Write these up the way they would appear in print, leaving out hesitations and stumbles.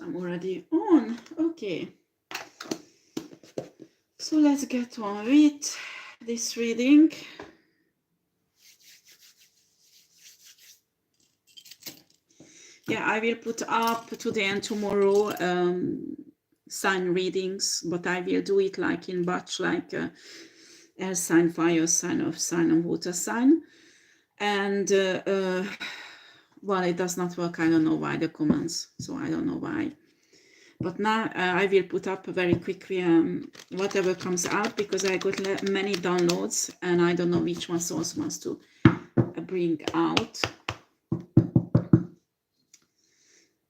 I'm already on. Okay. So let's get on with this reading. Yeah, I will put up today and tomorrow sign readings, but I will do it like in batch, like air sign, fire sign, earth sign, and water sign. And well, it does not work. I don't know why the comments, so I don't know why. But now I will put up very quickly whatever comes out, because I got many downloads and I don't know which one source wants to bring out.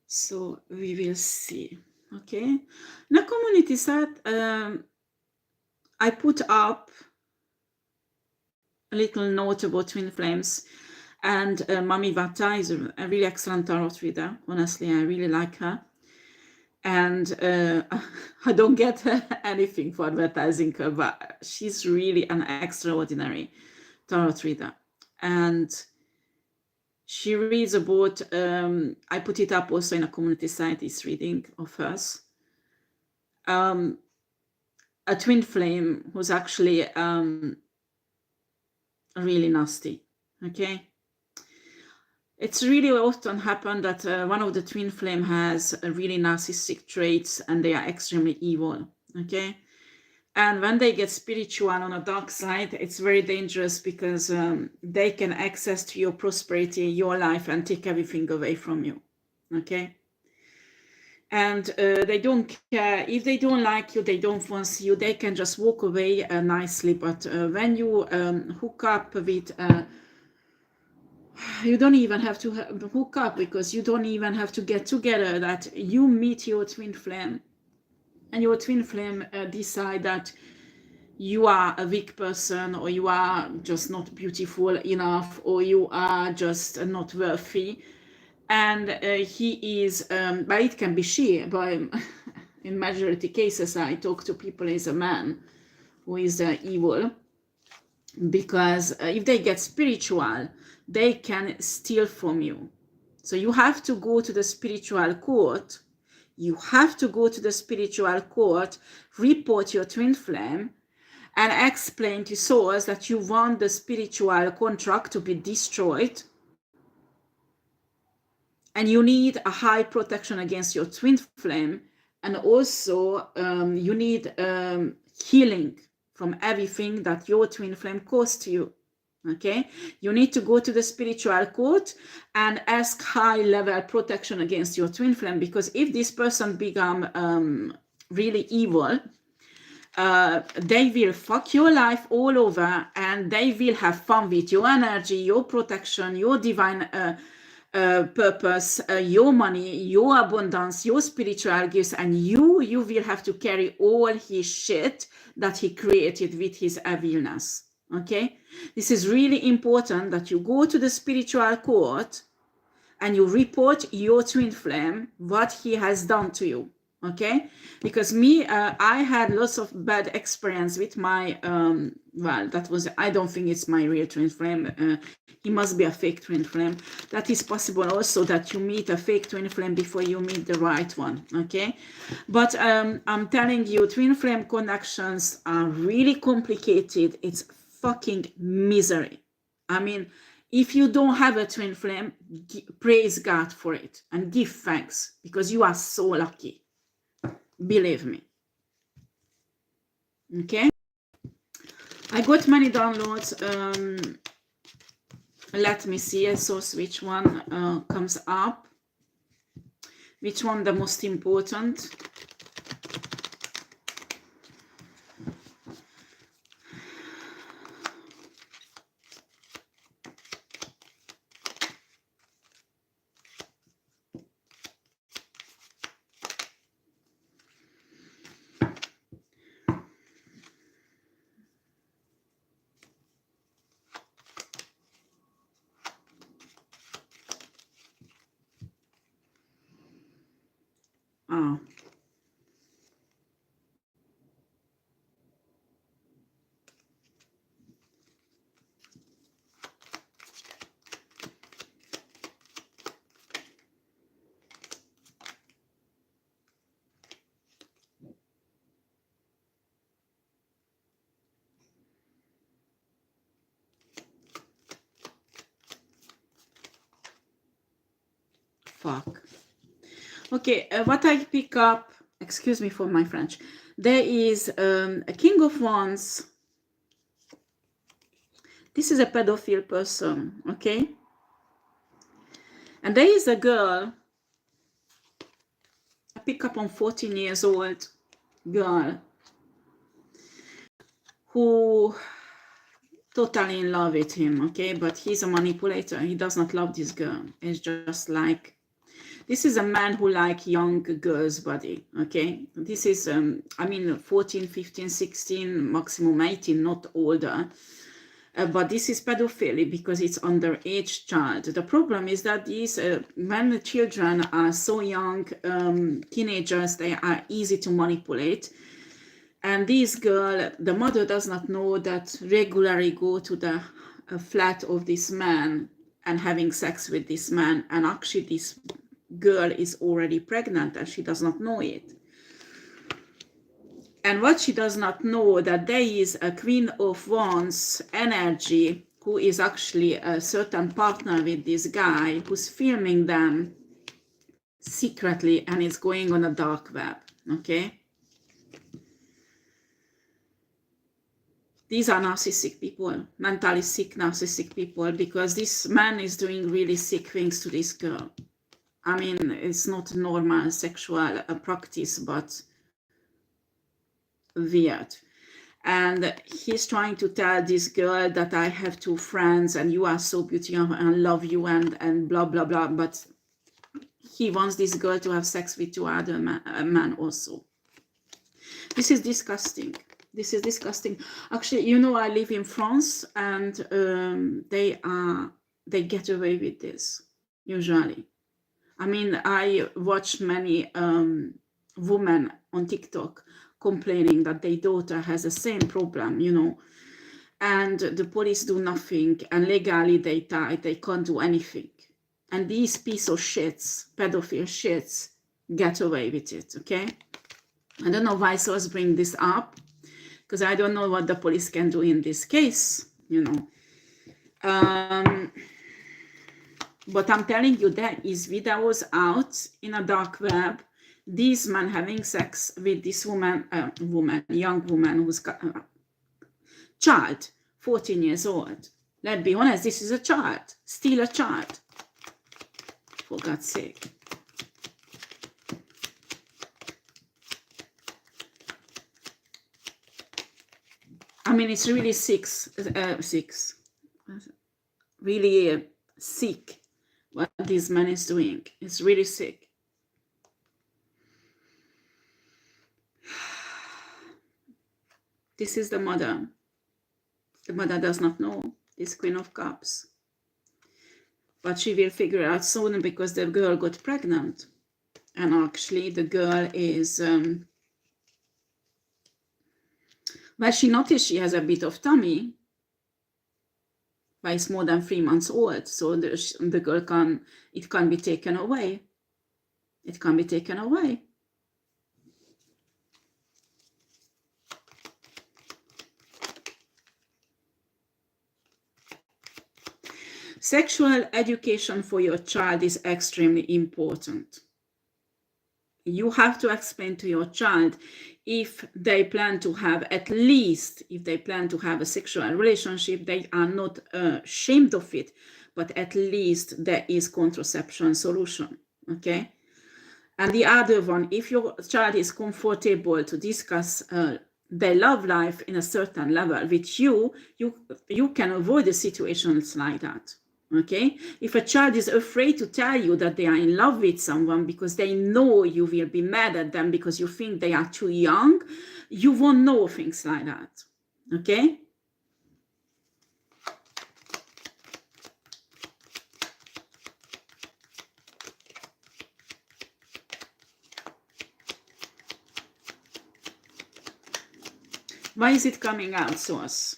So we will see. Okay. The community site, I put up a little note about twin flames, and M.E.T is a really excellent tarot reader. Honestly, I really like her. And I don't get anything for advertising her, but she's really an extraordinary tarot reader. And she reads about, I put it up also in a community site, this reading of hers. A twin flame who's actually really nasty, okay? It's really often happened that one of the twin flame has a really narcissistic traits and they are extremely evil, okay? And when they get spiritual on a dark side, it's very dangerous, because they can access to your prosperity, your life, and take everything away from you, okay? And they don't care. If they don't like you, they don't fancy you, they can just walk away nicely. But when you hook up with you don't even have to hook up, because you don't even have to get together, that you meet your twin flame, and your twin flame decide that you are a weak person, or you are just not beautiful enough, or you are just not worthy. And he is, but it can be she, but in majority cases I talk to people as a man who is evil, because if they get spiritual, they can steal from you. So you have to go to the spiritual court. You have to go to the spiritual court, report your twin flame, and explain to source that you want the spiritual contract to be destroyed. And you need a high protection against your twin flame. And also you need healing from everything that your twin flame caused to you. Okay, you need to go to the spiritual court and ask high level protection against your twin flame, because if this person become really evil, they will fuck your life all over, and they will have fun with your energy, your protection, your divine purpose, your money, your abundance, your spiritual gifts, and you will have to carry all his shit that he created with his evilness. Okay, this is really important, that you go to the spiritual court and you report your twin flame, what he has done to you. Okay, because me, I had lots of bad experience with my well, that was, I don't think it's my real twin flame. He must be a fake twin flame. That is possible also, that you meet a fake twin flame before you meet the right one. Okay, but I'm telling you, twin flame connections are really complicated. It's fucking misery. I mean, if you don't have a twin flame, praise God for it and give thanks, because you are so lucky. Believe me. Okay, I got many downloads. Let me see a source, which one comes up, which one the most important. Ah. Fuck. Okay, what I pick up, excuse me for my French, there is a King of Wands. This is a pedophile person, okay? And there is a girl, I pick up on 14 years old girl, who totally in love with him, okay? But he's a manipulator. He does not love this girl. It's just like, this is a man who like young girls' body, okay? This is, I mean, 14, 15, 16, maximum 18, not older. But this is pedophilia because it's underage child. The problem is that these, when the children are so young, teenagers, they are easy to manipulate. And this girl, the mother does not know that regularly go to the flat of this man and having sex with this man. And actually this girl is already pregnant and she does not know it. And what she does not know, that there is a Queen of Wands energy who is actually a certain partner with this guy who's filming them secretly and is going on a dark web, okay? These are narcissistic people, mentally sick narcissistic people, because this man is doing really sick things to this girl. I mean, it's not normal sexual practice, but weird. And he's trying to tell this girl that I have two friends and you are so beautiful and love you and blah, blah, blah. But he wants this girl to have sex with two other men also. This is disgusting. This is disgusting. Actually, you know, I live in France and they get away with this, usually. I mean, I watch many women on TikTok complaining that their daughter has the same problem, you know, and the police do nothing, and legally they can't do anything. And these piece of shits, pedophile shits, get away with it, okay? I don't know why source bring this up, because I don't know what the police can do in this case, you know. But I'm telling you, there is videos out in a dark web, these men having sex with this young woman who's got child, 14 years old. Let's be honest, this is a child, still a child, for God's sake. I mean, it's really really sick what this man is doing. It's really sick. This is the mother. The mother does not know this Queen of Cups. But she will figure out soon because the girl got pregnant. And actually the girl is, well, she noticed she has a bit of tummy, but it's more than 3 months old. So the girl it can be taken away. It can be taken away. Sexual education for your child is extremely important. You have to explain to your child if they plan to have, at least if they plan to have a sexual relationship, they are not ashamed of it, but at least there is contraception solution, okay? And the other one, if your child is comfortable to discuss their love life in a certain level with you can avoid the situations like that. Okay, if a child is afraid to tell you that they are in love with someone because they know you will be mad at them because you think they are too young, you won't know things like that. Okay. Why is it coming out, Source?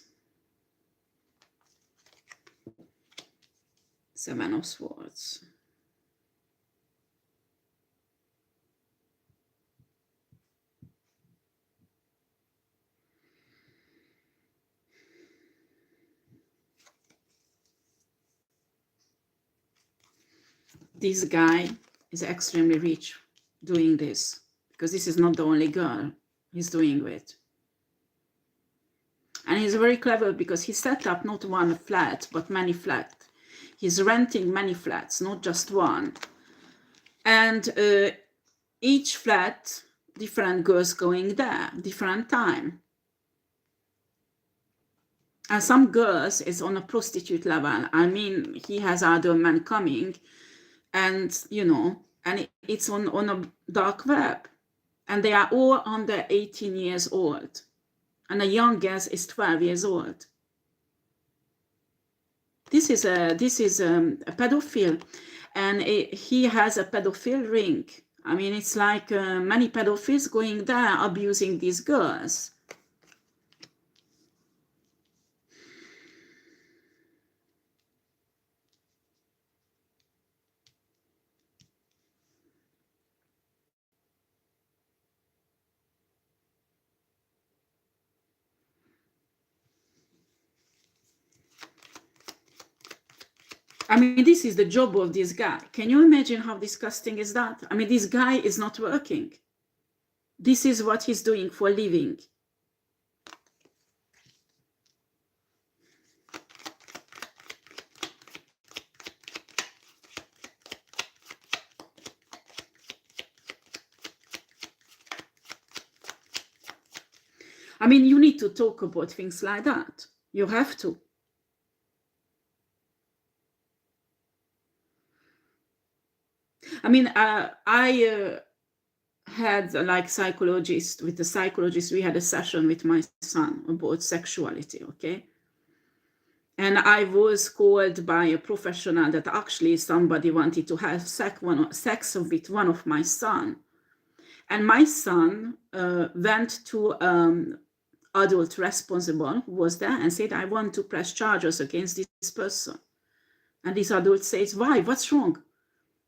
Seven of Swords. This guy is extremely rich doing this, because this is not the only girl he's doing with. And he's very clever because he set up not one flat, but many flats. He's renting many flats, not just one. And each flat, different girls going there, different time. And some girls is on a prostitute level. I mean, he has other men coming, and you know, and it's on a dark web. And they are all under 18 years old. And the youngest is 12 years old. This is a pedophile, and he has a pedophile ring. I mean, it's like many pedophiles going there abusing these girls. I mean, this is the job of this guy. Can you imagine how disgusting is that? I mean, this guy is not working. This is what he's doing for a living. I mean, you need to talk about things like that. You have to. I mean, I had like psychologist, with the psychologist, we had a session with my son about sexuality, okay? And I was called by a professional that actually somebody wanted to have sex with one of my son. And my son went to adult responsible who was there and said, I want to press charges against this person. And this adult says, why? What's wrong?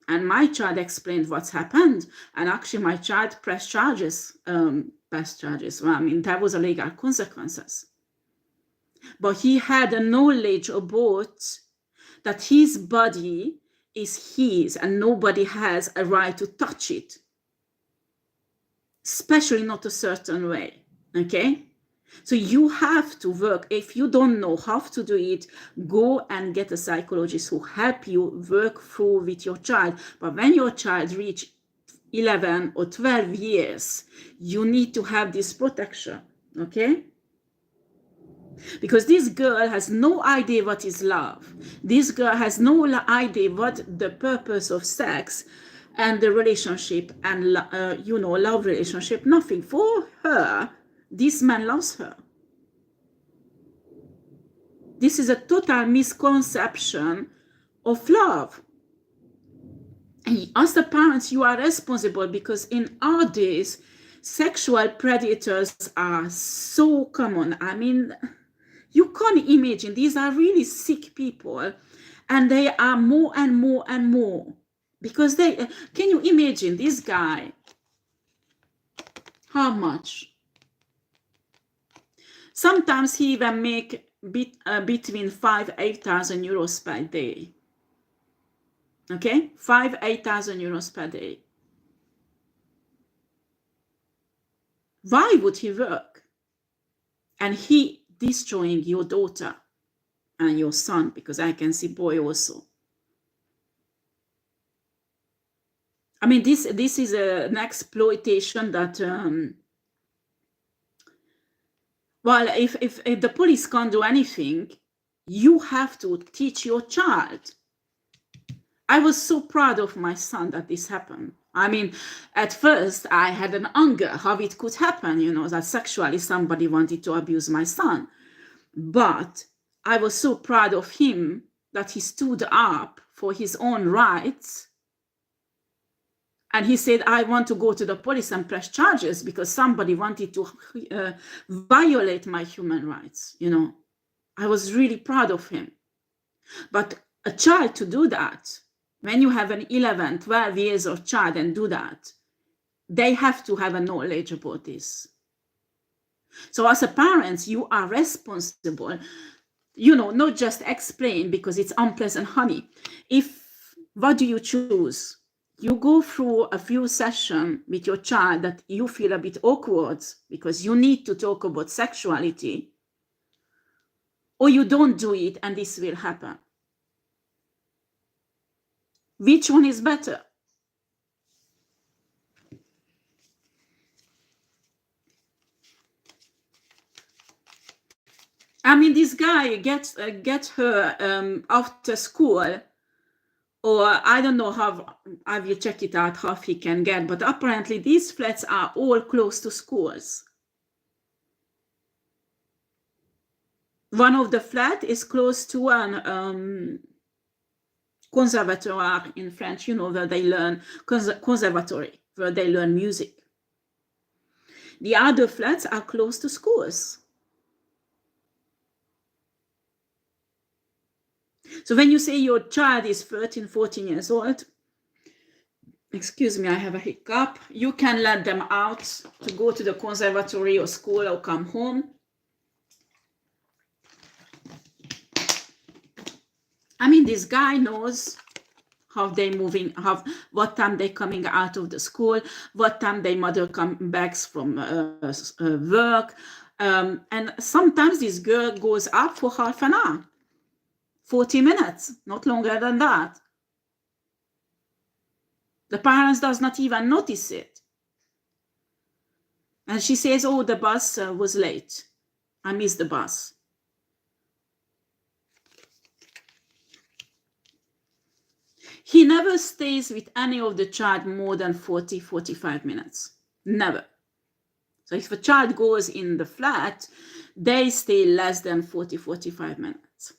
And my child explained what's happened. And actually my child pressed charges. Well, I mean, there was a legal consequences. But he had a knowledge about that his body is his and nobody has a right to touch it. Especially not a certain way, okay? So you have to work. If you don't know how to do it, go and get a psychologist who help you work through with your child. But when your child reach 11 or 12 years, you need to have this protection, okay? Because this girl has no idea what is love. This girl has no idea what the purpose of sex and the relationship and, love relationship, nothing. For her, this man loves her. This is a total misconception of love. And as the parents, you are responsible, because in our days, sexual predators are so common. I mean, you can't imagine. These are really sick people, and they are more and more and more. Because can you imagine this guy? How much? Sometimes he even make between 5,000-8,000 euros per day. Okay, 5,000-8,000 euros per day. Why would he work? And he destroying your daughter and your son, because I can see boy also. I mean, this is an exploitation that, well, if the police can't do anything, you have to teach your child. I was so proud of my son that this happened. I mean, at first I had an anger how it could happen, that sexually somebody wanted to abuse my son. But I was so proud of him that he stood up for his own rights. And he said, I want to go to the police and press charges because somebody wanted to violate my human rights. I was really proud of him. But a child to do that, when you have an 11, 12 years old child and do that, they have to have a knowledge about this. So as a parent, you are responsible, not just explain because it's unpleasant, honey. What do you choose? you go through a few sessions with your child that you feel a bit awkward because you need to talk about sexuality, or you don't do it and this will happen. Which one is better? I mean, this guy gets her after school, or I don't know how, I will check it out how he can get, but apparently these flats are all close to schools. One of the flat is close to an conservatoire in French, you know, where they learn, conservatory, where they learn music. The other flats are close to schools. So when you say your child is 13, 14 years old, excuse me, I have a hiccup, you can let them out to go to the conservatory or school or come home. I mean, this guy knows how they moving, what time they coming out of the school, what time their mother comes back from work. And sometimes this girl goes up for half an hour, 40 minutes, not longer than that. The parents does not even notice it. And she says, oh, the bus was late. I missed the bus. He never stays with any of the child more than 40, 45 minutes. Never. So if a child goes in the flat, they stay less than 40, 45 minutes.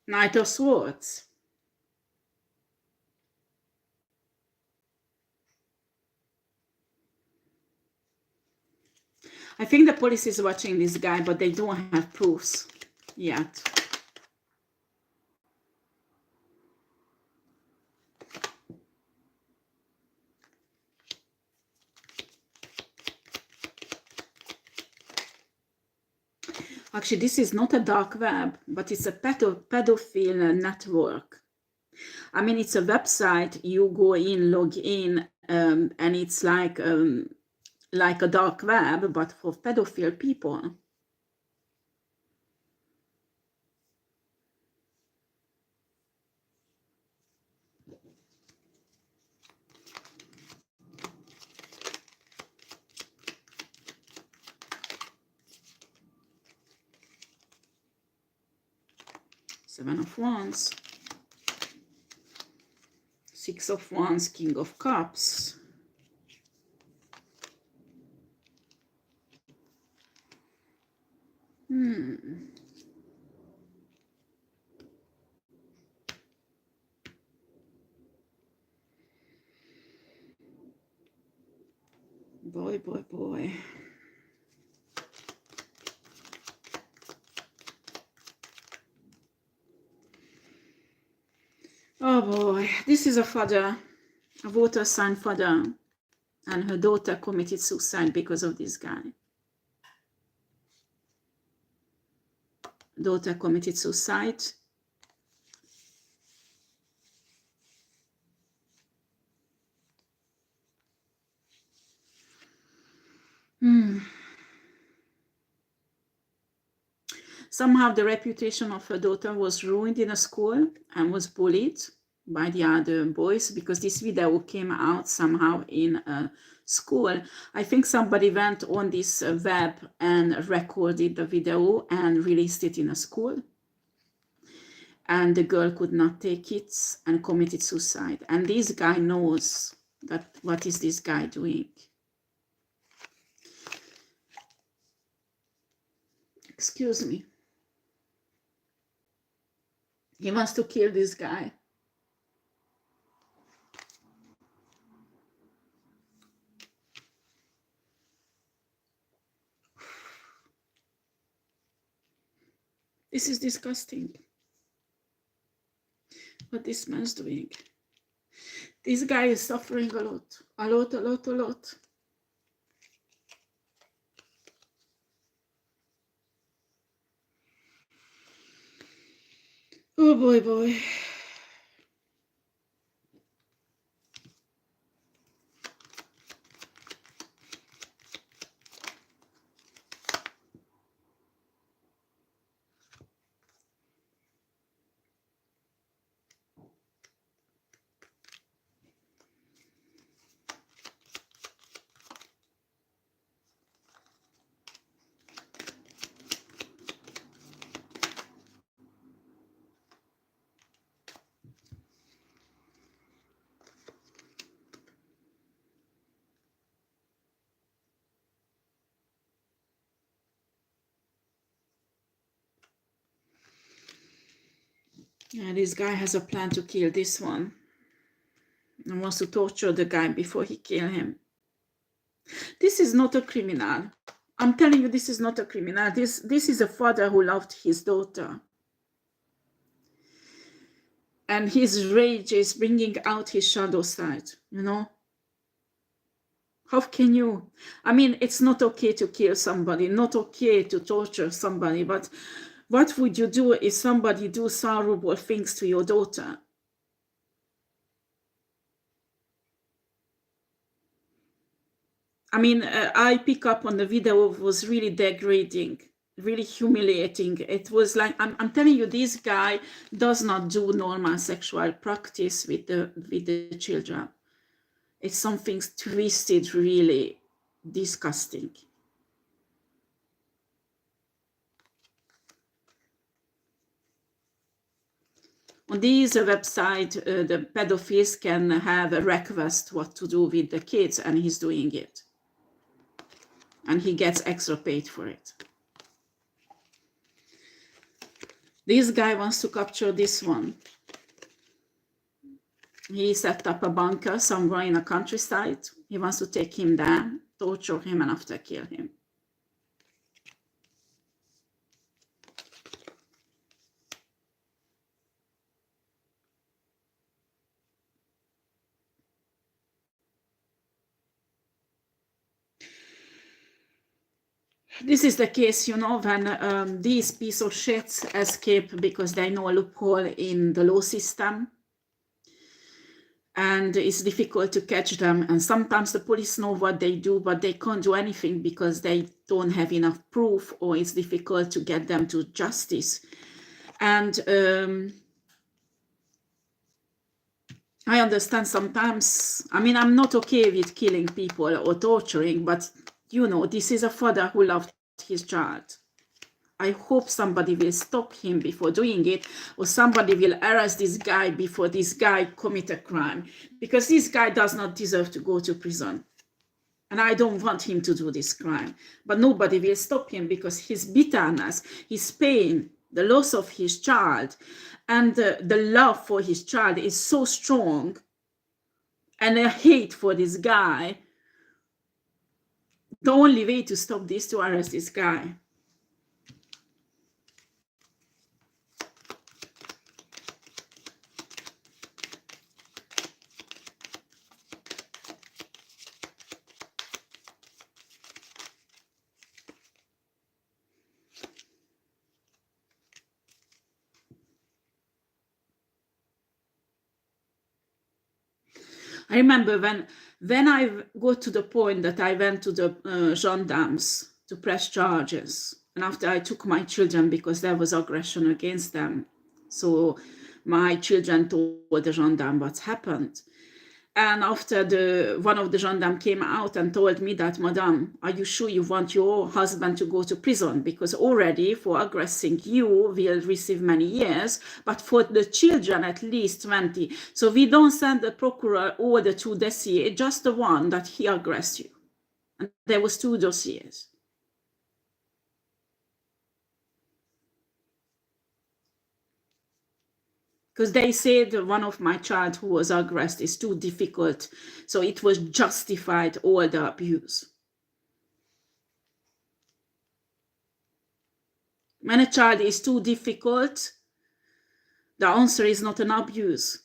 Knight of Swords. I think the police is watching this guy, but they don't have proofs yet. Actually, this is not a dark web, but it's a pedophile network. I mean, it's a website, you go in, log in, and it's like a dark web, but for pedophile people. Seven of Wands. Six of Wands, King of Cups. Boy, boy, boy. Oh boy, this is a father, a water sign father, and her daughter committed suicide because of this guy. Daughter committed suicide. Somehow the reputation of her daughter was ruined in a school and was bullied by the other boys because this video came out somehow in a school. I think somebody went on this web and recorded the video and released it in a school. And the girl could not take it and committed suicide. And this guy knows that what is this guy doing. Excuse me. He wants to kill this guy. This is disgusting. What this man's doing. This guy is suffering a lot, a lot, a lot, a lot. Oh boy, boy. Yeah, this guy has a plan to kill this one and wants to torture the guy before he kill him. This is not a criminal. I'm telling you, this is not a criminal. This is a father who loved his daughter. And his rage is bringing out his shadow side, you know? How can you? I mean, it's not okay to kill somebody, not okay to torture somebody, but what would you do if somebody do horrible things to your daughter? I mean, I pick up on the video, it was really degrading, really humiliating. It was like, I'm telling you, this guy does not do normal sexual practice with the children. It's something twisted, really disgusting. On this website, the pedophiles can have a request what to do with the kids, and he's doing it. And he gets extra paid for it. This guy wants to capture this one. He set up a bunker somewhere in a countryside. He wants to take him there, torture him, and after kill him. This is the case, you know, when these piece of shits escape because they know a loophole in the law system. And it's difficult to catch them. And sometimes the police know what they do, but they can't do anything because they don't have enough proof, or it's difficult to get them to justice. And I understand sometimes, I mean, I'm not okay with killing people or torturing, but you know, this is a father who loved his child. I hope somebody will stop him before doing it, or somebody will arrest this guy before this guy commit a crime, because this guy does not deserve to go to prison. And I don't want him to do this crime, but nobody will stop him because his bitterness, his pain, the loss of his child, and the love for his child is so strong, and a hate for this guy. The only way to stop this, to arrest this guy. I remember when I got to the point that I went to the gendarmes to press charges, and after I took my children because there was aggression against them. So my children told the gendarme what's happened. And after one of the gendarmes came out and told me that, Madame, are you sure you want your husband to go to prison? Because already for aggressing you will receive many years, but for the children at least 20. So we don't send the procurer all the 2 dossiers, just the one that he aggressed you. And there was 2 dossiers. Because they said one of my child who was aggressed is too difficult. So it was justified, all the abuse. When a child is too difficult, the answer is not an abuse.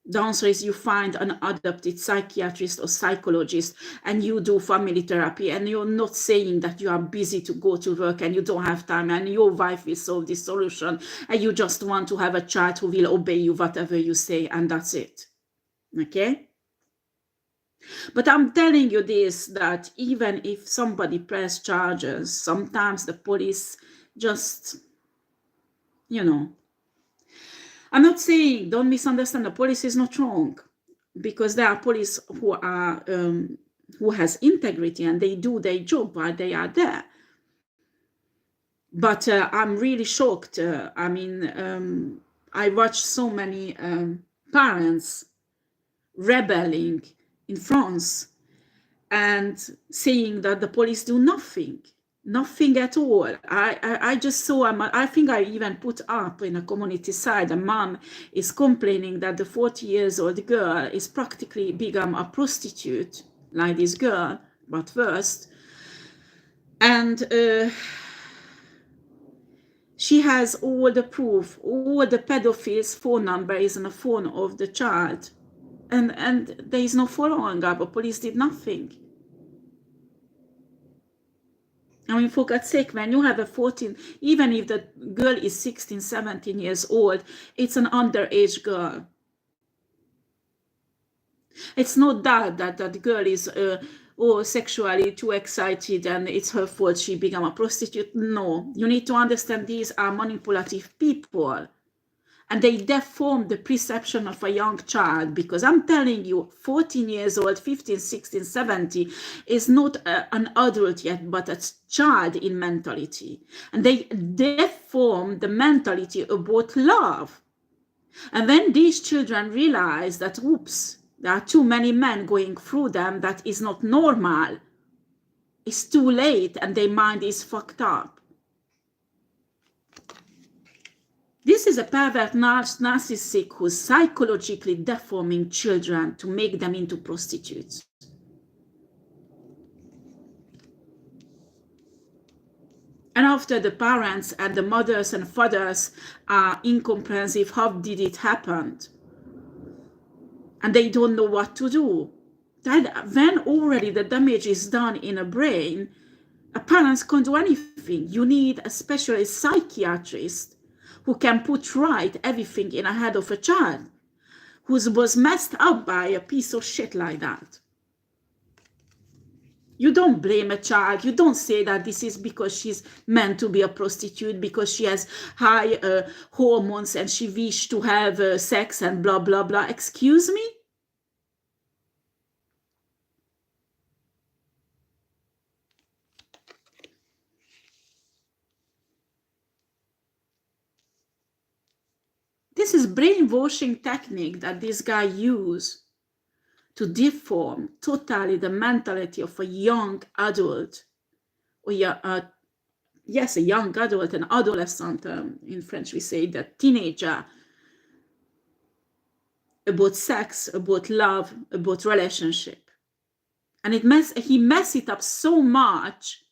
The answer is you find an adopted psychiatrist or psychologist and you do family therapy, and you're not saying that you are busy to go to work and you don't have time and your wife will solve this solution and you just want to have a child who will obey you whatever you say, and that's it. Okay? But I'm telling you this, that even if somebody press charges, sometimes the police just, you know, I'm not saying, don't misunderstand, the police is not wrong, because there are police who are who has integrity and they do their job while they are there. But I'm really shocked. I mean, I watch so many parents rebelling in France and saying that the police do nothing at all. I just saw, I think I even put up in a community side, a mom is complaining that the 40 years old girl is practically become a prostitute, like this girl, but first. And she has all the proof, all the pedophiles' phone number is on the phone of the child. And there is no following up, the police did nothing. I mean, for God's sake, when you have a 14, even if the girl is 16, 17 years old, it's an underage girl. It's not that girl is sexually too excited and it's her fault she became a prostitute. No, you need to understand these are manipulative people. And they deform the perception of a young child, because I'm telling you, 14 years old, 15, 16, 17 is not an adult yet, but a child in mentality. And they deform the mentality about love. And when these children realize that, oops, there are too many men going through them, that is not normal, it's too late and their mind is fucked up. This is a pervert narcissist who's psychologically deforming children to make them into prostitutes. And after the parents and the mothers and fathers are incomprehensive, how did it happen? And they don't know what to do. That when already the damage is done in a brain, a parent can't do anything. You need a specialist psychiatrist who can put right everything in the head of a child who was messed up by a piece of shit like that. You don't blame a child. You don't say that this is because she's meant to be a prostitute, because she has high hormones and she wishes to have sex and blah, blah, blah. Excuse me? This is brainwashing technique that this guy used to deform totally the mentality of a young adult, or yes, a young adult, an adolescent, in French we say that, teenager, about sex, about love, about relationship. And he messed it up so much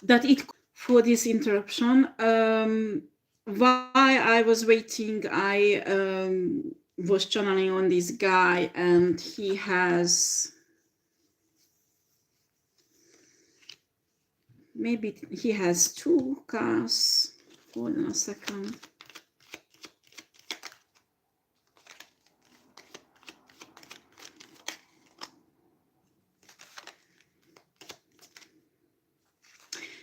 that it, for this interruption, while I was waiting, I was channeling on this guy, and he has, maybe he has 2 cars. Hold on a second.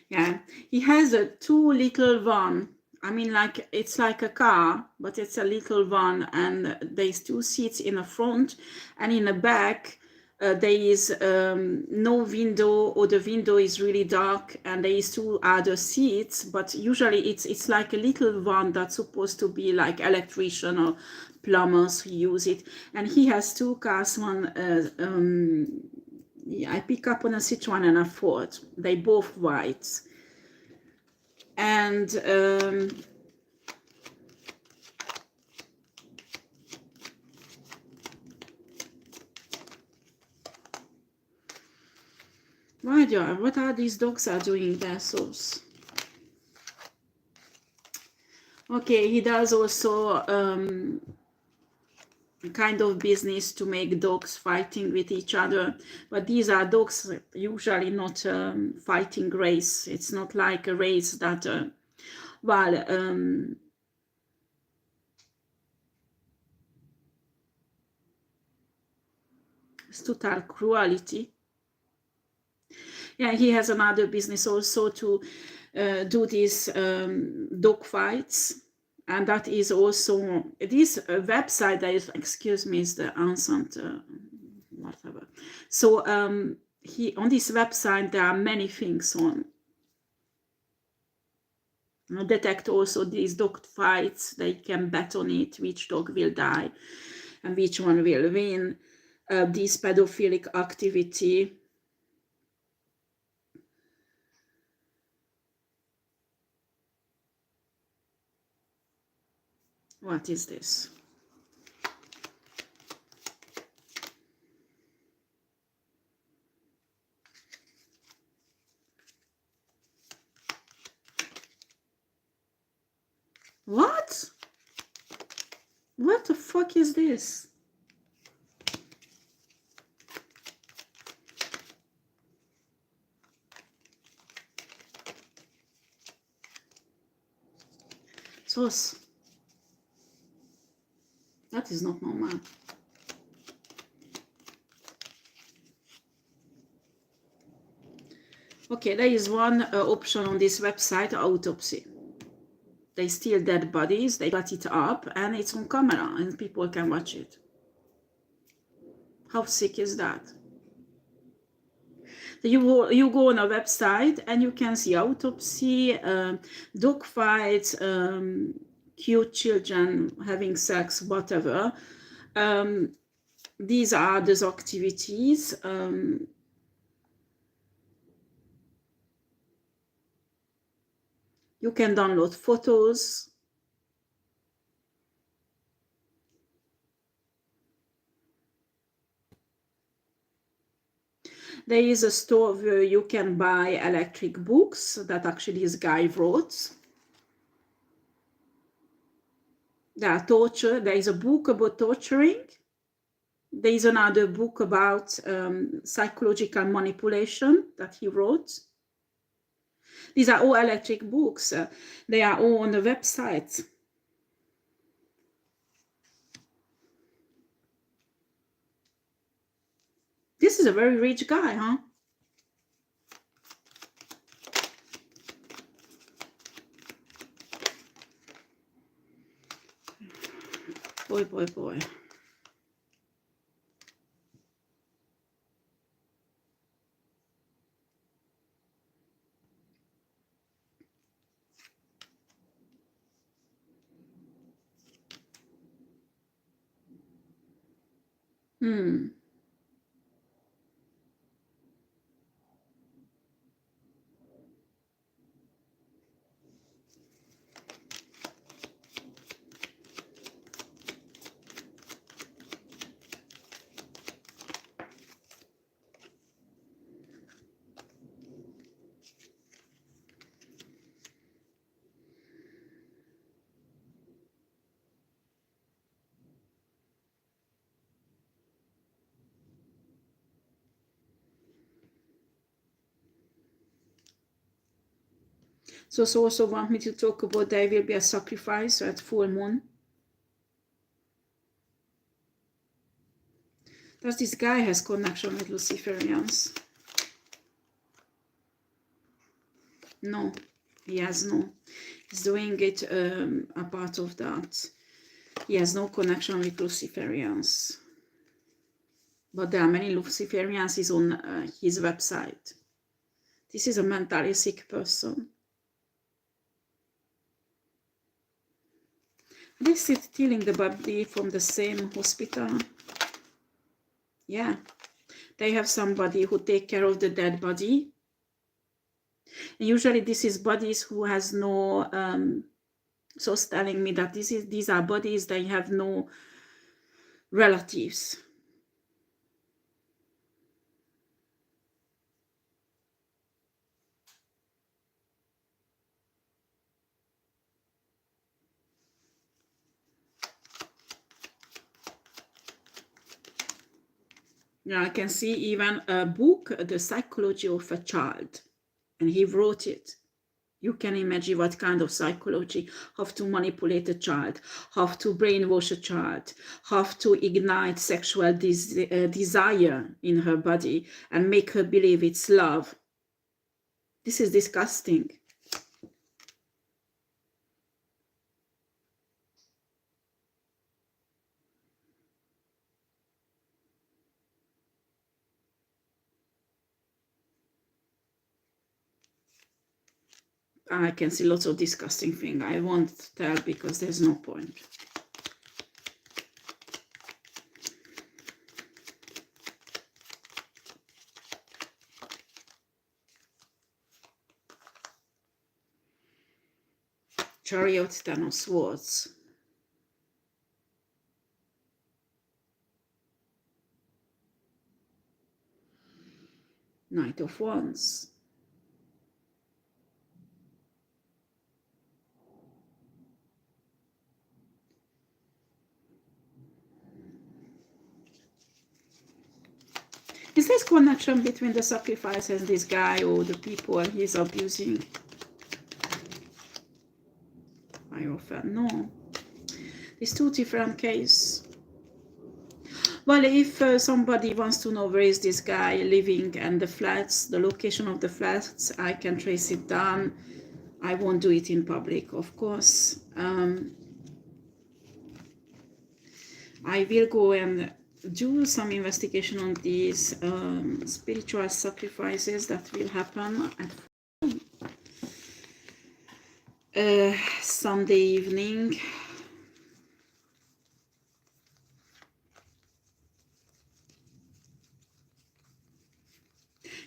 Yeah, he has a 2 little van. I mean, like, it's like a car, but it's a little van, and there's 2 seats in the front, and in the back there is no window, or the window is really dark, and there is 2 other seats. But usually it's like a little van that's supposed to be like electrician or plumbers who use it. And he has 2 cars. One I pick up on a Citroen and a Ford. They both white. And what are these dogs are doing there, souls? Okay, he does also kind of business to make dogs fighting with each other, but these are dogs usually not fighting race. It's not like a race that well it's total cruelty. Yeah, he has another business also to do these dog fights, and that is also this website that is, excuse me, is the ancient whatever. So he on this website there are many things on. Detect also these dog fights. They can bet on it, which dog will die and which one will win. This pedophilic activity. What is this? What? What the fuck is this? Sauce. That is not normal. Okay, there is one option on this website, autopsy. They steal dead bodies, they cut it up, and it's on camera, and people can watch it. How sick is that? You go on a website and you can see autopsy, dog fights, cute children having sex, whatever. These are those activities. You can download photos. There is a store where you can buy electric books that actually this guy wrote. There are torture. There is a book about torturing. There is another book about psychological manipulation that he wrote. These are all electric books. They are all on the website. This is a very rich guy, huh? Boy, boy, boy. So also want me to talk about there will be a sacrifice at full moon. Does this guy has connection with Luciferians? No, he has no. He's doing it a part of that. He has no connection with Luciferians. But there are many Luciferians is on his website. This is a mentally sick person. They still stealing the body from the same hospital. Yeah. They have somebody who take care of the dead body. And usually this is bodies who has no so it's telling me that these are bodies that have no relatives. Yeah, I can see even a book, The Psychology of a Child, and he wrote it. You can imagine what kind of psychology, how to manipulate a child, how to brainwash a child, how to ignite sexual desire in her body and make her believe it's love. This is disgusting. I can see lots of disgusting things. I won't tell because there's no point. Chariot, Ten of Swords. Knight of Wands. Is there connection between the sacrifice and this guy or the people he's abusing? I often no. It's two different cases. Well, if somebody wants to know where is this guy living and the flats, the location of the flats, I can trace it down. I won't do it in public, of course. I will go and do some investigation on these spiritual sacrifices that will happen at Sunday evening.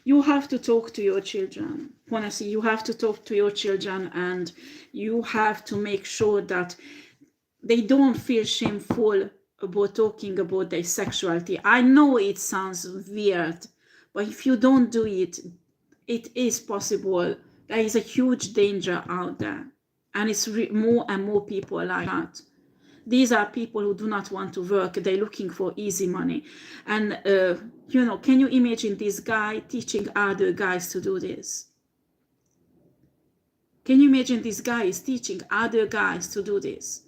You have to talk to your children. Honestly, you have to talk to your children and you have to make sure that they don't feel shameful about talking about their sexuality. I know it sounds weird, but if you don't do it, it is possible. There is a huge danger out there. And it's more and more people like that. These are people who do not want to work. They're looking for easy money. And, you know, can you imagine this guy teaching other guys to do this? Can you imagine this guy is teaching other guys to do this?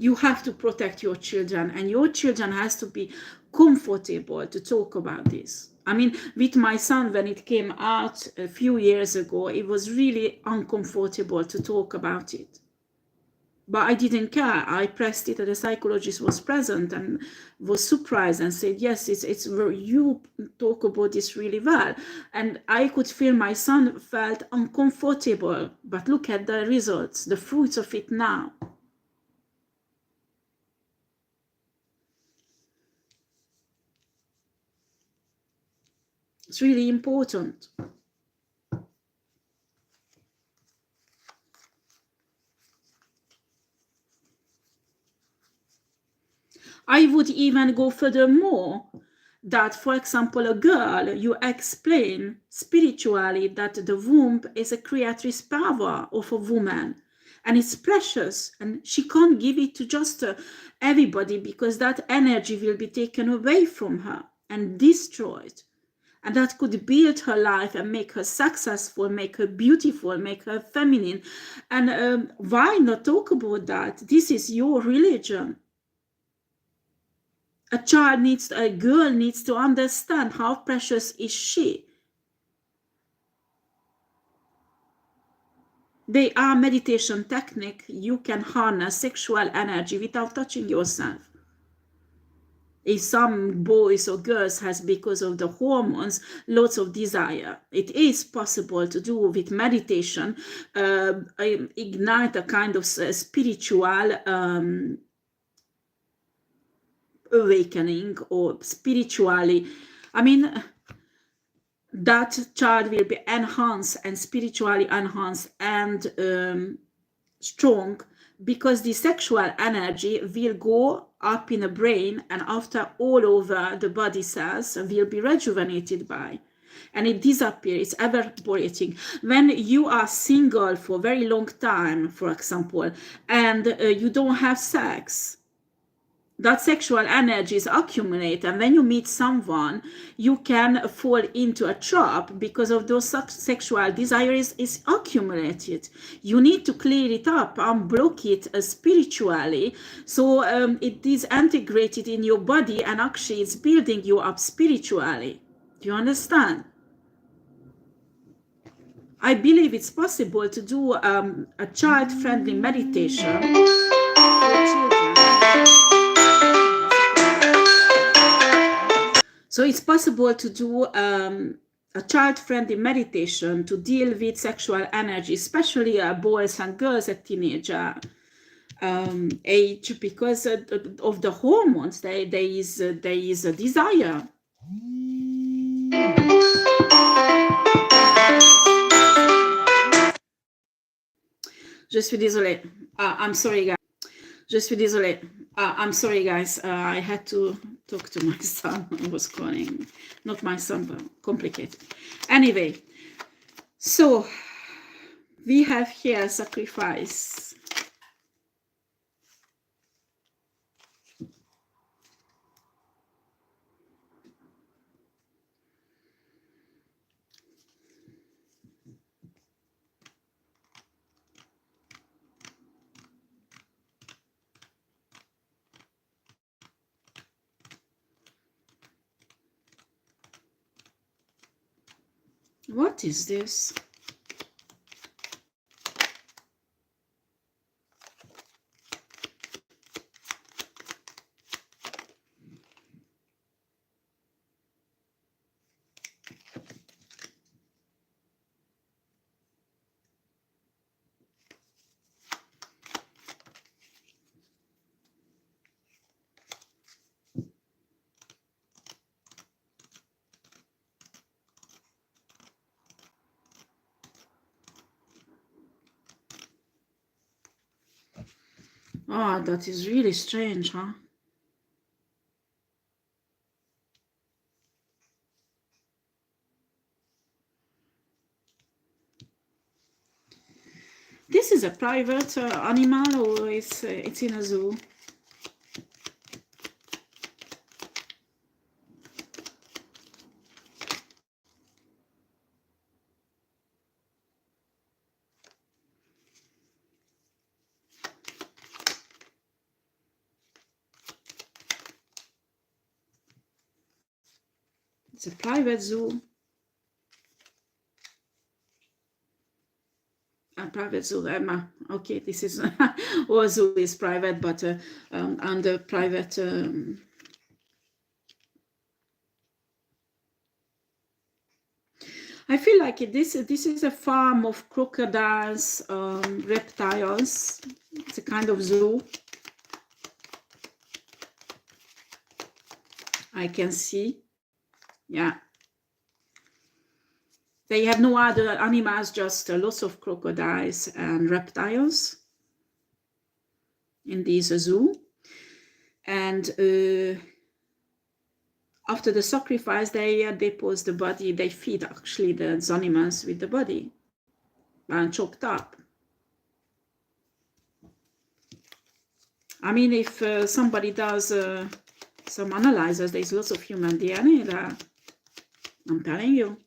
You have to protect your children, and your children has to be comfortable to talk about this. I mean, with my son, when it came out a few years ago, it was really uncomfortable to talk about it. But I didn't care. I pressed it, and the psychologist was present and was surprised and said, yes, it's where you talk about this really well. And I could feel my son felt uncomfortable, but look at the results, the fruits of it now. It's really important. I would even go furthermore that, for example, a girl, you explain spiritually that the womb is a creatrix power of a woman and it's precious and she can't give it to just everybody because that energy will be taken away from her and destroyed. And that could build her life and make her successful, make her beautiful, make her feminine. And why not talk about that? This is your religion. A girl needs to understand how precious is she. They are meditation technique. You can harness sexual energy without touching yourself. If some boys or girls has, because of the hormones, lots of desire, it is possible to do with meditation, ignite a kind of spiritual awakening or spiritually. I mean, that child will be enhanced and spiritually enhanced and strong, because the sexual energy will go up in the brain and after all over the body cells will be rejuvenated by. and it disappears. It's evaporating. When you are single for a very long time, for example, and you don't have sex, that sexual energy is accumulated, and when you meet someone, you can fall into a trap because of those sexual desires is accumulated. You need to clear it up, unblock it spiritually, so it is integrated in your body, and actually it's building you up spiritually. Do you understand? I believe it's possible to do a child-friendly meditation for children. So it's possible to do a child-friendly meditation to deal with sexual energy, especially boys and girls at teenager age, because of the hormones. There is a desire. Je suis désolée. I'm sorry, guys. Je suis désolée. I'm sorry, guys. I had to talk to my son who was calling. Not my son, but complicated. Anyway, so we have here sacrifice. What is this? Oh, that is really strange, huh? This is a private animal, or it's in a zoo? It's a private zoo. A private zoo, Emma. Okay, this is all zoo is private, but under private. I feel like this is a farm of crocodiles, reptiles. It's a kind of zoo. I can see. Yeah. They have no other animals, just lots of crocodiles and reptiles in this zoo. And after the sacrifice, they depose the body. They feed actually the animals with the body and chopped up. I mean, if somebody does some analyzers, there's lots of human DNA there. I'm telling you.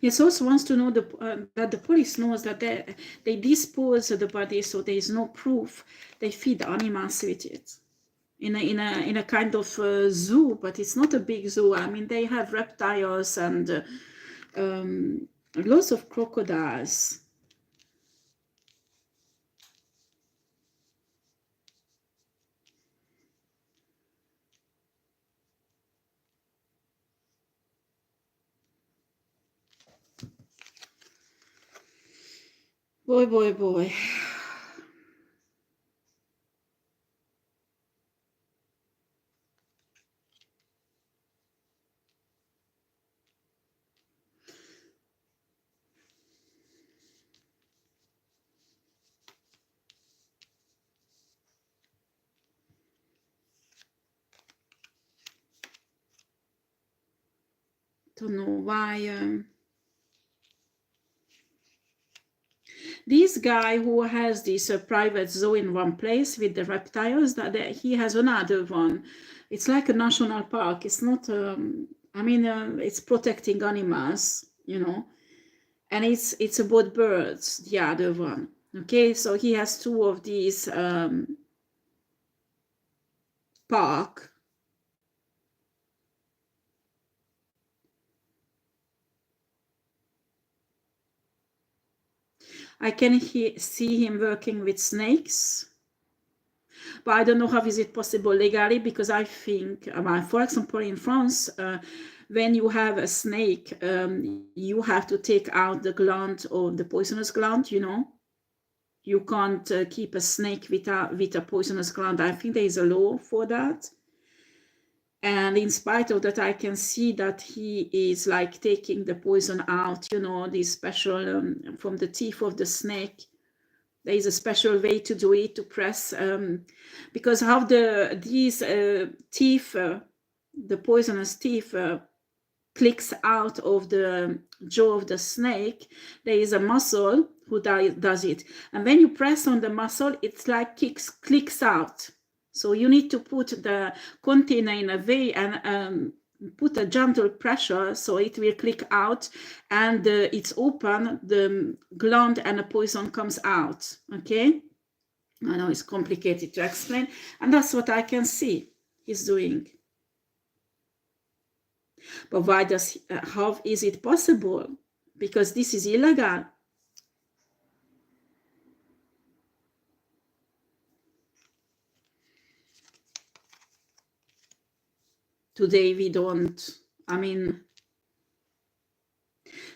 Yes, also wants to know that the police knows that they dispose the body, so there is no proof. They feed animals with it in a kind of zoo, but it's not a big zoo. I mean, they have reptiles and lots of crocodiles. Boy, boy, boy. Don't know why. This guy who has this private zoo in one place with the reptiles, he has another one. It's like a national park. It's not. I mean, it's protecting animals, and it's about birds. The other one. Okay, so he has two of these park. I can see him working with snakes, but I don't know how is it possible legally, because I think, for example, in France, when you have a snake, you have to take out the gland or the poisonous gland. You can't keep a snake with a poisonous gland. I think there is a law for that. And in spite of that, I can see that he is like taking the poison out, this special from the teeth of the snake. There is a special way to do it, to press, because how these teeth, the poisonous teeth, clicks out of the jaw of the snake. There is a muscle who does it, and when you press on the muscle, it's like clicks out. So you need to put the container in a way and put a gentle pressure so it will click out, and it's open, the gland, and the poison comes out. Okay, I know it's complicated to explain, and that's what I can see he's doing. But how is it possible? Because this is illegal. Today we don't, I mean,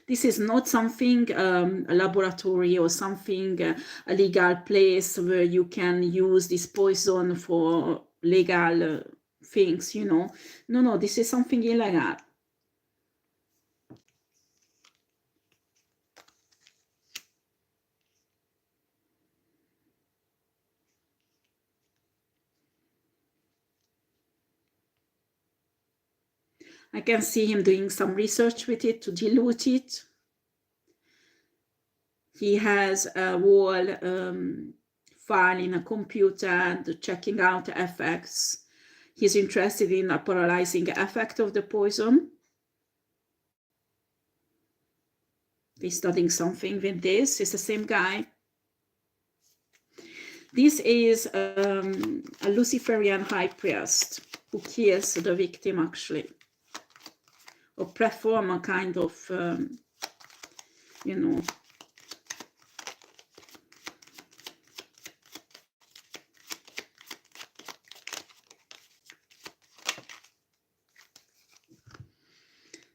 this is not something, a laboratory or something, a legal place where you can use this poison for legal things, No, this is something illegal. I can see him doing some research with it to dilute it. He has a whole file in a computer checking out the effects. He's interested in a paralyzing effect of the poison. He's studying something with this. It's the same guy. This is a Luciferian high priest who kills the victim, actually, or perform a kind of,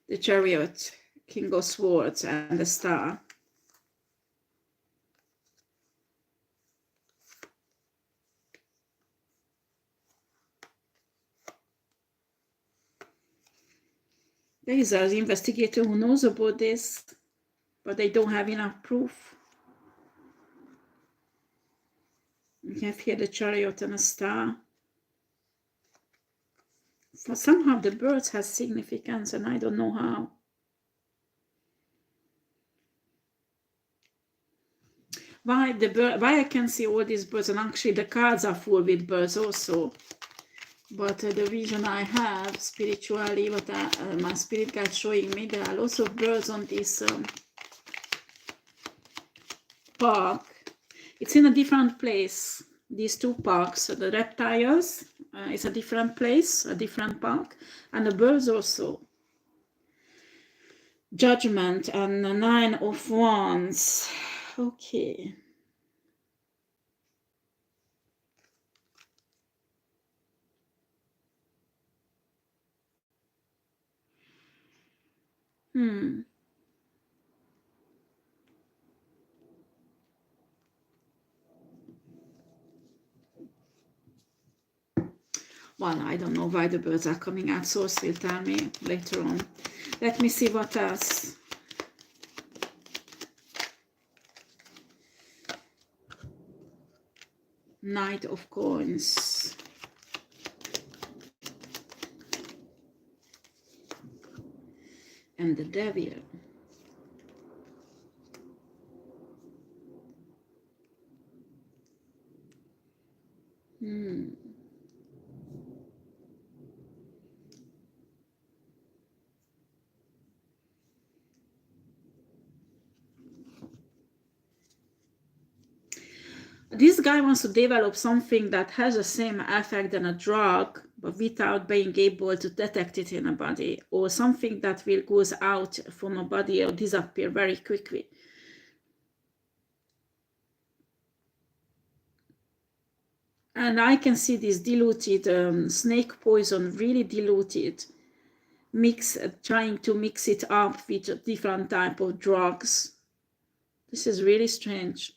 the Chariot, King of Swords, and the Star. There is an investigator who knows about this, but they don't have enough proof. We have here the Chariot and a Star. For somehow the birds has significance, and I don't know how. Why I can see all these birds, and actually the cards are full with birds also. But the vision I have spiritually, what my spirit guide showing me, there are lots of birds on this park. It's in a different place. These two parks, the reptiles, it's a different place, a different park, and the birds also. Judgment and the 9 of Wands. Okay. Well, I don't know why the birds are coming out. Source will tell me later on. Let me see what else. Knight of Coins. And the Devil. This guy wants to develop something that has the same effect than a drug, but without being able to detect it in a body, or something that will goes out from a body or disappear very quickly. And I can see this diluted snake poison, really diluted, trying to mix it up with a different type of drugs. This is really strange.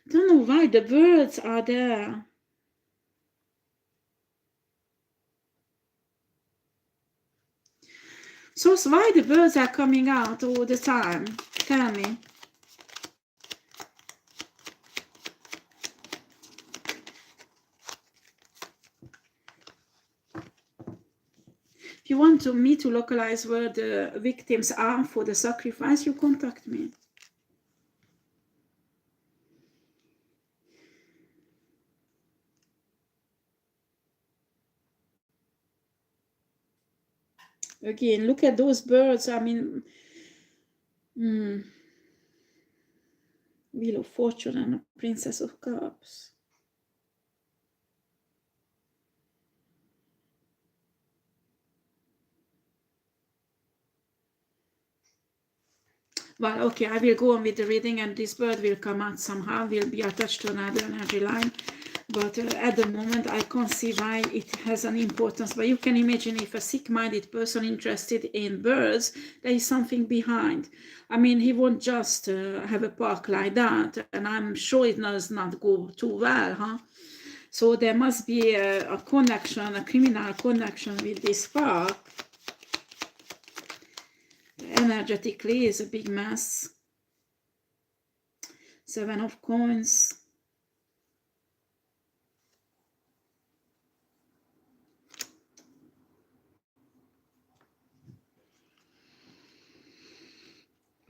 I don't know why the birds are there. So why the birds are coming out all the time? Tell me. If you want me to localize where the victims are for the sacrifice, you contact me. Again, look at those birds. I mean, Wheel of Fortune and a Princess of Cups. Well, okay, I will go on with the reading, and this bird will come out somehow, will be attached to another energy line. But at the moment, I can't see why it has an importance. But you can imagine if a sick-minded person interested in birds, there is something behind. I mean, he won't just have a park like that, and I'm sure it does not go too well, huh? So there must be a connection, a criminal connection with this park. Energetically is a big mess. 7 of Coins.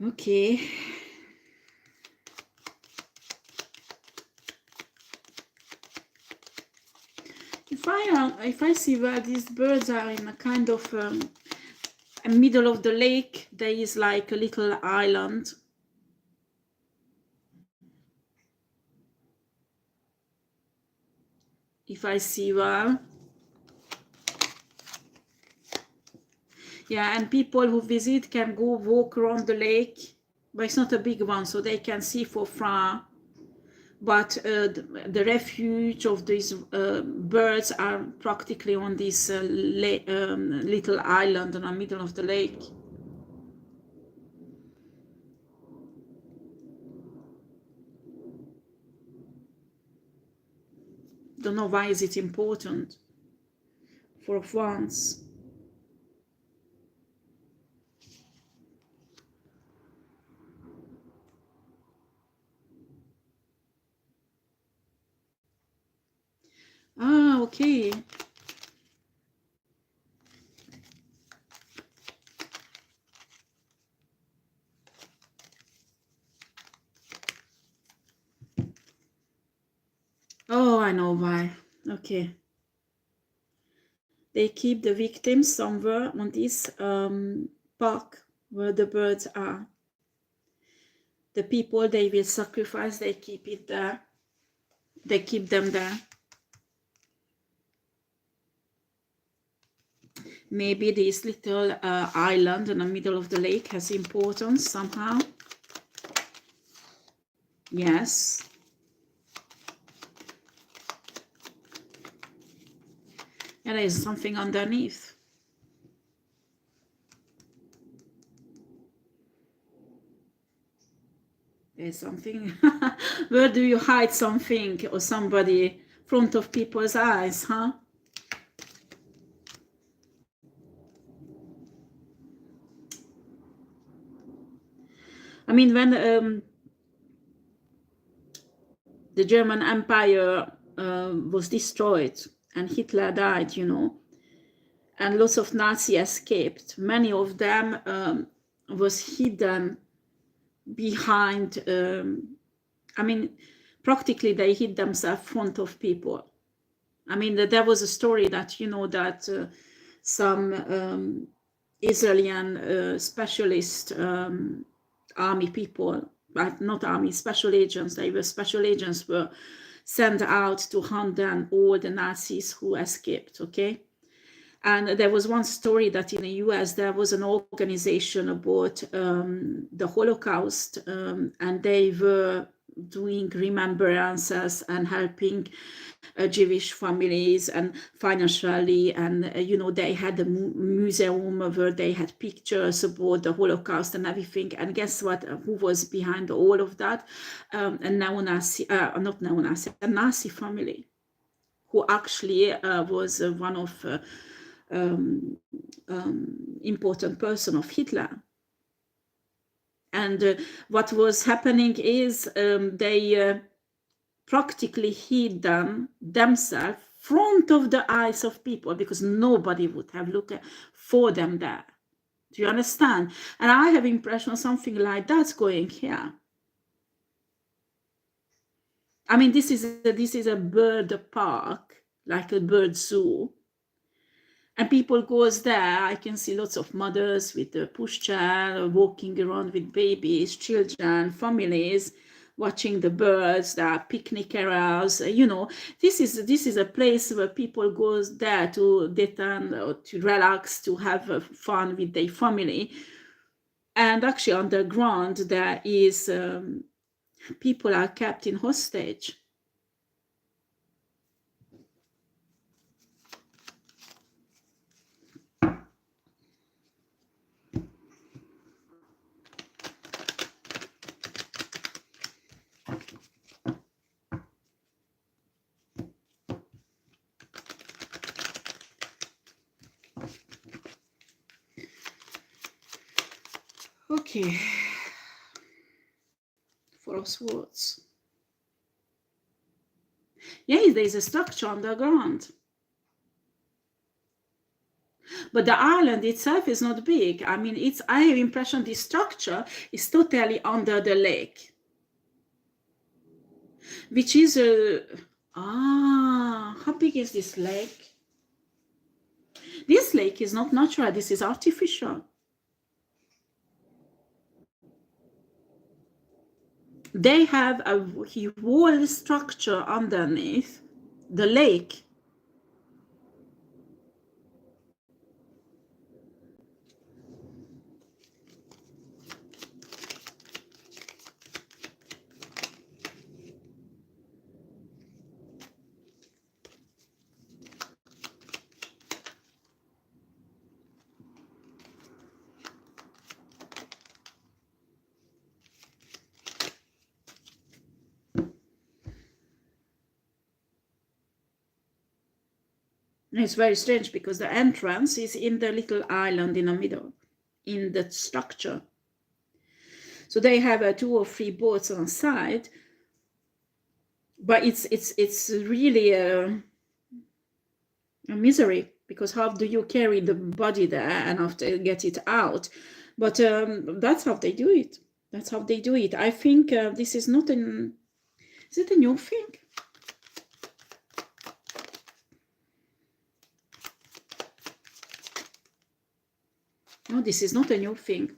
Okay. If I see where these birds are in a kind of middle of the lake, there is like a little island. If I see well. Yeah, and people who visit can go walk around the lake, but it's not a big one, so they can see for far. But the refuge of these birds are practically on this little island in the middle of the lake. Don't know why is it important for once. Ah, okay. Oh, I know why. Okay. They keep the victims somewhere on this park where the birds are. The people they will sacrifice, they keep it there. They keep them there. Maybe this little island in the middle of the lake has importance somehow. Yes. And there is something underneath. There's something. Where do you hide something or somebody front of people's eyes, huh? I mean, when the German Empire was destroyed and Hitler died, you know, and lots of Nazis escaped, many of them was hidden behind, I mean, practically they hid themselves in front of people. I mean, there was a story that, you know, that some Israeli specialist army people, but not army, special agents, they were special agents, were sent out to hunt down all the Nazis who escaped, okay? And there was one story that in the US there was an organization about the Holocaust, and they were doing remembrances and helping Jewish families and financially, and you know, they had a museum where they had pictures about the Holocaust and everything. And guess what? Who was behind all of that? A neo-Nazi, not neo-Nazi, a Nazi family, who actually was one of important person of Hitler. And what was happening is they practically hid themselves front of the eyes of people, because nobody would have looked for them there. Do you understand? And I have impression something like that's going here. I mean, this is a bird park, like a bird zoo. And people goes there. I can see lots of mothers with a pushchair walking around with babies, children, families, watching the birds. There are picnic areas. You know, this is a place where people goes there to detend or to relax, to have fun with their family. And actually, on the ground there is people are kept in hostage. Okay, for us words. Yes, there is a structure underground. But the island itself is not big. I mean, I have impression the structure is totally under the lake. Which is how big is this lake? This lake is not natural, this is artificial. They have a whole structure underneath the lake. It's very strange because the entrance is in the little island in the middle, in the structure. So they have 2 or 3 boats on side, but it's really a misery, because how do you carry the body there and have to get it out? But that's how they do it. That's how they do it. I think this is not an. Is it a new thing? No, this is not a new thing.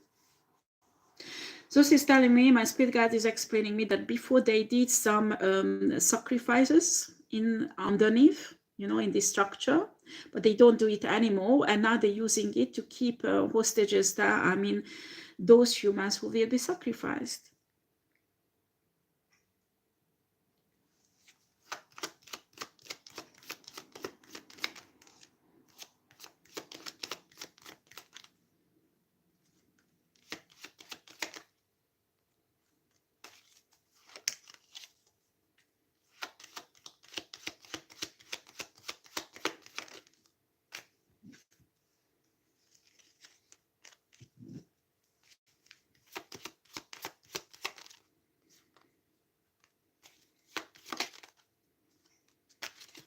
So she's telling me, my spirit guide is explaining me that before they did some sacrifices in underneath, you know, in this structure, but they don't do it anymore, and now they're using it to keep hostages there. I mean, those humans who will be sacrificed.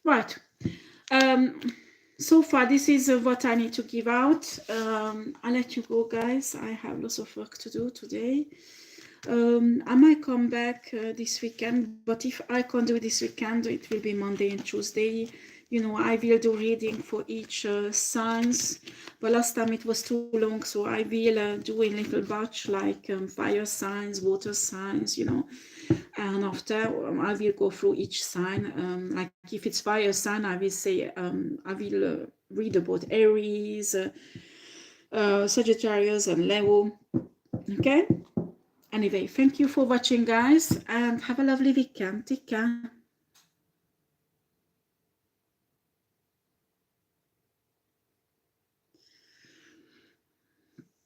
Right. Um, so far, this is what I need to give out. I'll let you go, guys. I have lots of work to do today. I might come back this weekend, but if I can't do it this weekend, it will be Monday and Tuesday. You know, I will do reading for each signs. But last time it was too long, so I will do a little batch like fire signs, water signs, you know. And after I will go through each sign. Like if it's fire sign, I will say I will read about Aries, Sagittarius, and Leo. Okay. Anyway, thank you for watching, guys, and have a lovely weekend. Take care.